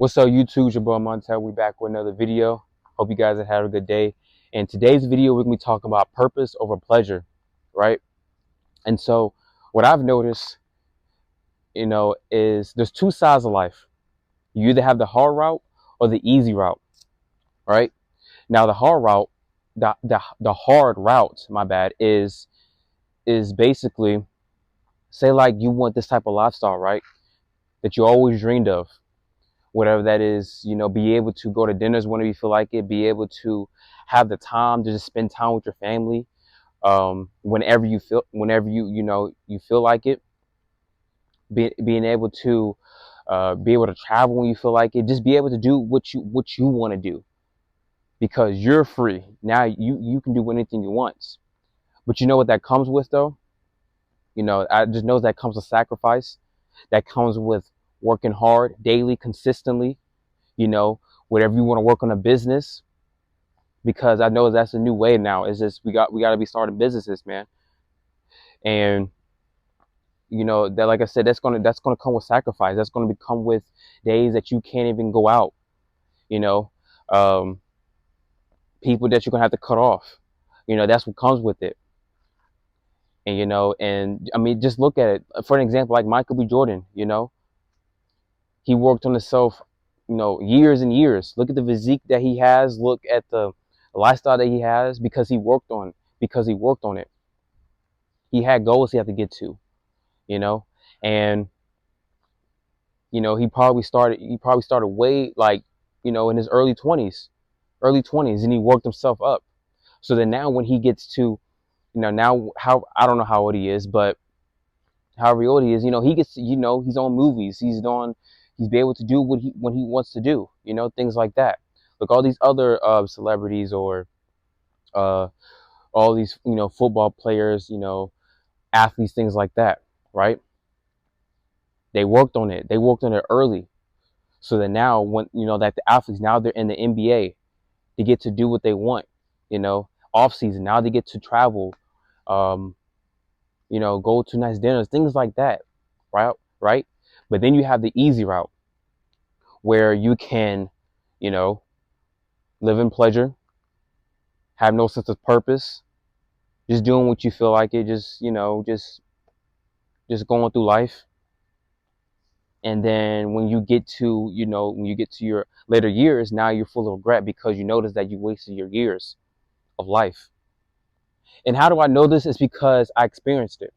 What's up, YouTube? It's your boy Montel. We back with another video. Hope you guys have had a good day. In today's video, we're gonna be talking about purpose over pleasure, right? And so, what I've noticed, is there's two sides of life. You either have the hard route or the easy route, right? Now, the hard route, the hard route, my bad, is basically, say like you want this type of lifestyle, right? That you always dreamed of, whatever that is, be able to go to dinners whenever you feel like it, be able to have the time to just spend time with your family, whenever you feel like it, being able to be able to travel when you feel like it, just be able to do what you want to do because you're free. Now you can do anything you want. But you know what that comes with though? I just know that comes with sacrifice. That comes with working hard daily, consistently, you know, whatever you want to work on a business, because I know that's a new way now. It's just we got to be starting businesses, man. And that, like I said, that's gonna come with sacrifice. That's gonna come with days that you can't even go out. You know, um, people that you're gonna have to cut off. That's what comes with it. And I mean, just look at it for an example, like Michael B. Jordan. He worked on himself, years and years. Look at the physique that he has. Look at the lifestyle that he has because he worked on it. He had goals he had to get to, and he probably started way, like, in his early 20s, and he worked himself up. So then now when he gets to, now, how, I don't know how old he is, but however old he is, he gets to, he's on movies, he's be able to do what he wants to do, things like that. Look, all these other celebrities, or uh, all these, football players, athletes, things like that, right? They worked on it. They worked on it early. So that now, when that the athletes, now they're in the NBA, they get to do what they want. Off season, now they get to travel, um, go to nice dinners, things like that, right? Right. But then you have the easy route where you can, you know, live in pleasure, have no sense of purpose, just doing what you feel like it, just going through life. And then when you get to your later years, now you're full of regret because you notice that you wasted your years of life. And how do I know this? Is because I experienced it.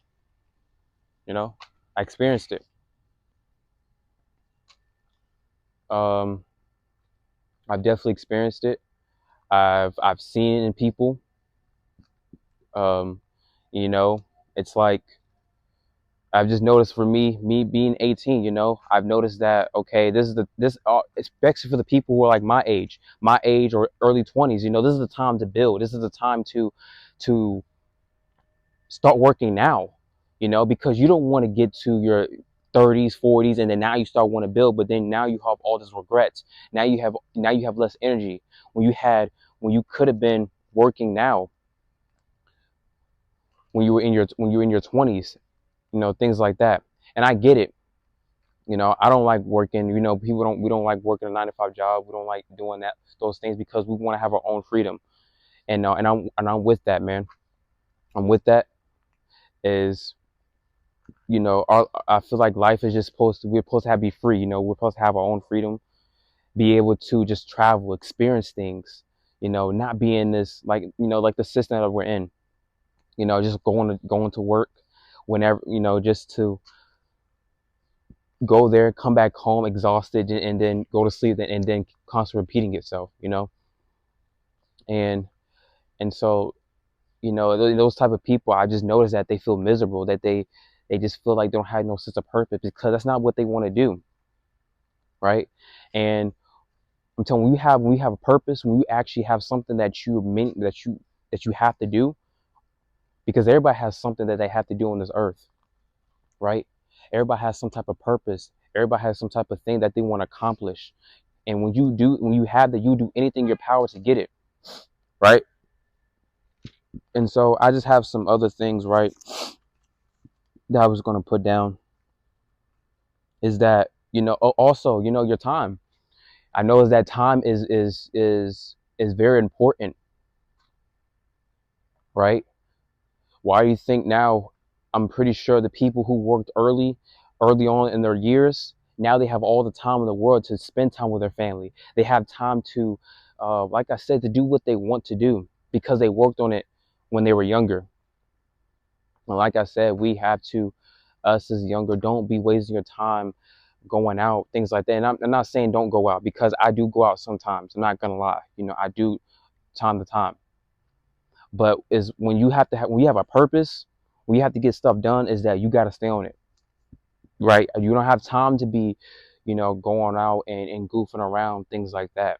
I experienced it. Um, I've definitely experienced it. I've seen it in people. Um, you know, it's like, I've just noticed for me being 18, I've noticed that, okay, especially for the people who are like my age or early 20s, this is the time to build. This is the time to start working now, because you don't want to get to your 30s, 40s, and then now you start want to build, but then now you have all these regrets. Now you have less energy when you could have been working now when you were in your 20s, things like that. And I get it. I don't like working. We don't like working a 9 to 5 job. We don't like doing those things because we want to have our own freedom. And I'm with that, man. I'm with that. Is I feel like life is just we're supposed to be free. We're supposed to have our own freedom, be able to just travel, experience things. Not be in this, like the system that we're in. Just going to work whenever, just to go there, come back home exhausted, and then go to sleep, and then constantly repeating itself. And so, those type of people, I just notice that they feel miserable, that they just feel like they don't have no sense of purpose because that's not what they want to do, right? And I'm telling you, when you have a purpose, when you actually have something that you have to do, because everybody has something that they have to do on this earth, right? Everybody has some type of purpose. Everybody has some type of thing that they want to accomplish. And when you have that, you do anything in your power to get it, right? And so I just have some other things, right, that I was going to put down, is that, also, your time. I know that time is very important, right? Why do you think now? I'm pretty sure the people who worked early on in their years, now they have all the time in the world to spend time with their family. They have time to, like I said, to do what they want to do because they worked on it when they were younger. And like I said, we have to, us as younger, don't be wasting your time going out, things like that. And I'm not saying don't go out because I do go out sometimes. I'm not gonna lie, I do time to time. But is when you have to have, when you have a purpose, when you have to get stuff done, is that you got to stay on it, right? You don't have time to be, going out and goofing around, things like that.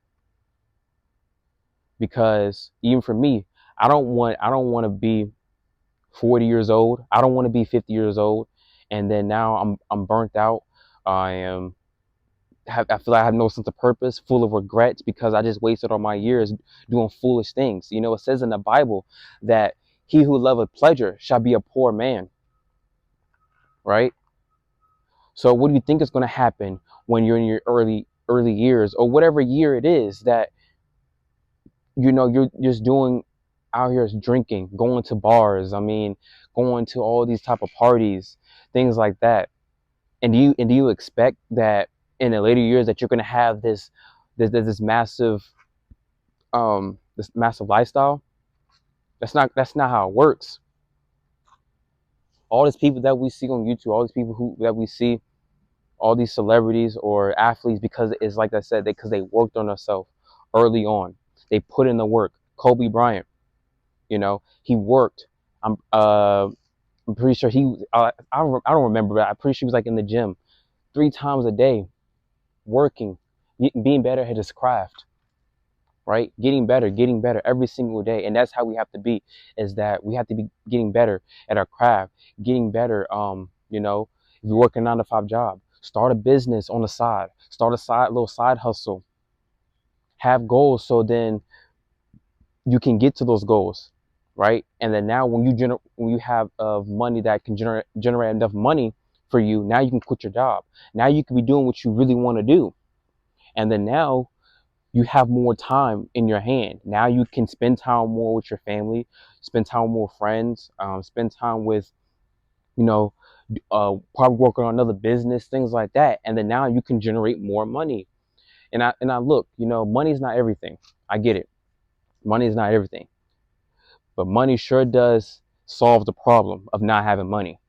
Because even for me, I don't want to be 40 years old. I don't want to be 50 years old, and then now I'm burnt out. I am I feel like I have no sense of purpose, full of regrets because I just wasted all my years doing foolish things. It says in the Bible that he who loveth pleasure shall be a poor man, right? So what do you think is going to happen when you're in your early years or whatever year it is that you're just doing out here drinking, going to bars, going to all these type of parties, things like that. And do you expect that in the later years that you're going to have this massive lifestyle? That's not how it works. All these people that we see on YouTube, all these people who that we see, all these celebrities or athletes, because it's like I said, because they worked on themselves early on. They put in the work. Kobe Bryant, he worked. I'm pretty sure I don't remember, but I'm pretty sure he was like in the gym 3 times a day, working, being better at his craft, right? Getting better every single day. And that's how we have to be, is that we have to be getting better at our craft, getting better. If you're working a 9 to 5 job, start a business on the side, start a little side hustle, have goals. So then you can get to those goals, right? And then now when you have money that can generate enough money for you, now you can quit your job. Now you can be doing what you really want to do. And then now you have more time in your hand. Now you can spend time more with your family, spend time with more friends, spend time with, you know, probably working on another business, things like that. And then now you can generate more money. And I look, money is not everything. I get it. Money is not everything, but money sure does solve the problem of not having money,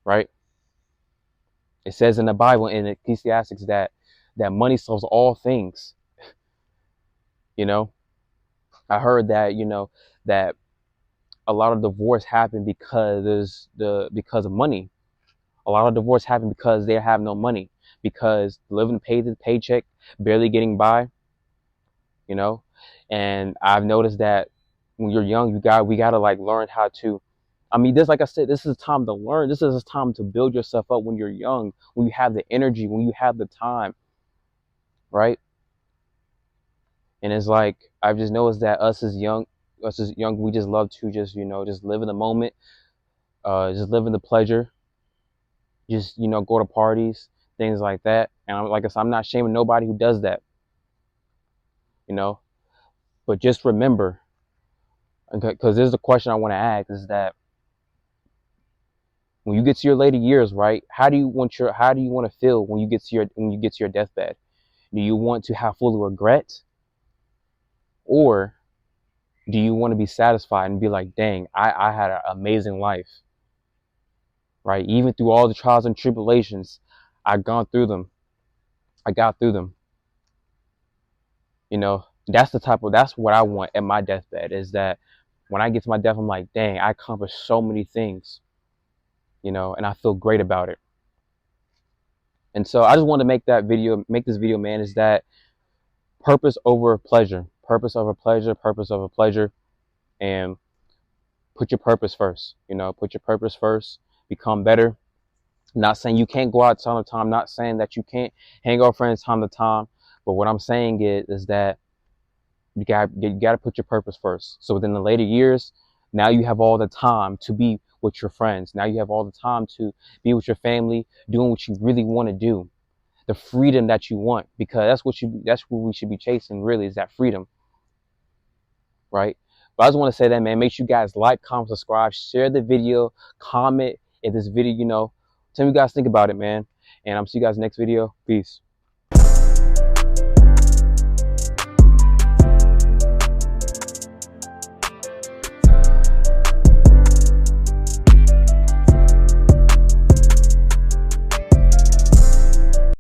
right? It says in the Bible in Ecclesiastes that money solves all things. You know, I heard that that a lot of divorce happen because of money. A lot of divorce happen because they have no money, because living paycheck, barely getting by, you know. And I've noticed that when you're young, we gotta like learn how to. This, like I said, this is time to learn. This is a time to build yourself up when you're young, when you have the energy, when you have the time, right? And it's like I've just noticed that us as young, we just love to just live in the moment, just live in the pleasure, just go to parties, things like that. And like I said, I'm not shaming nobody who does that, you know. But just remember, because there's a question I want to ask, is that when you get to your later years, right? How do you want to feel when you get to your deathbed? Do you want to have full of regret, or do you want to be satisfied and be like, dang, I had an amazing life, right? Even through all the trials and tribulations, I gone through them. I got through them. That's what I want at my deathbed, is that when I get to my death, I'm like, dang, I accomplished so many things, and I feel great about it. And so I just want to make this video, man, is that purpose over pleasure, purpose over pleasure, purpose over pleasure, and put your purpose first, put your purpose first, become better. Not saying you can't go out time to time, not saying that you can't hang out with friends time to time, but what I'm saying is that you got to put your purpose first. So within the later years, now you have all the time to be with your friends. Now you have all the time to be with your family, doing what you really want to do. the freedom that you want, because that's what we should be chasing, really, is that freedom, right? But I just want to say that, man, make sure you guys like, comment, subscribe, share the video, comment if this video, tell me what you guys think about it, man. And I'm see you guys next video. Peace.